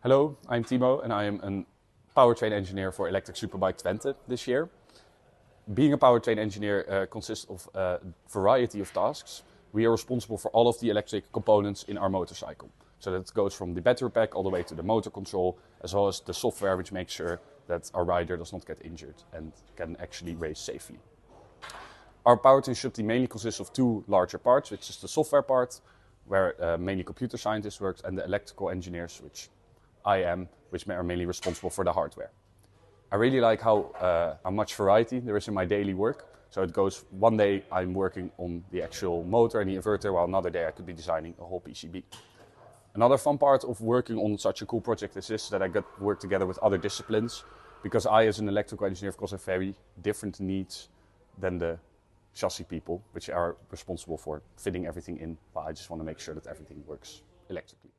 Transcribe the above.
Hello, I'm Timo and I am a powertrain engineer for electric Superbike Twente this year. Being a powertrain engineer consists of a variety of tasks. We are responsible for all of the electric components in our motorcycle. So that goes from the battery pack all the way to the motor control, as well as the software which makes sure that our rider does not get injured and can actually race safely. Our powertrain should mainly consists of two larger parts, which is the software part, where mainly computer scientists work, and the electrical engineers, which I am, which are mainly responsible for the hardware. I really like how much variety there is in my daily work. So it goes, one day I'm working on the actual motor and the inverter, while another day I could be designing a whole PCB. Another fun part of working on such a cool project is this, that I get work together with other disciplines, because I, as an electrical engineer, of course, have very different needs than the chassis people, which are responsible for fitting everything in. But I just want to make sure that everything works electrically.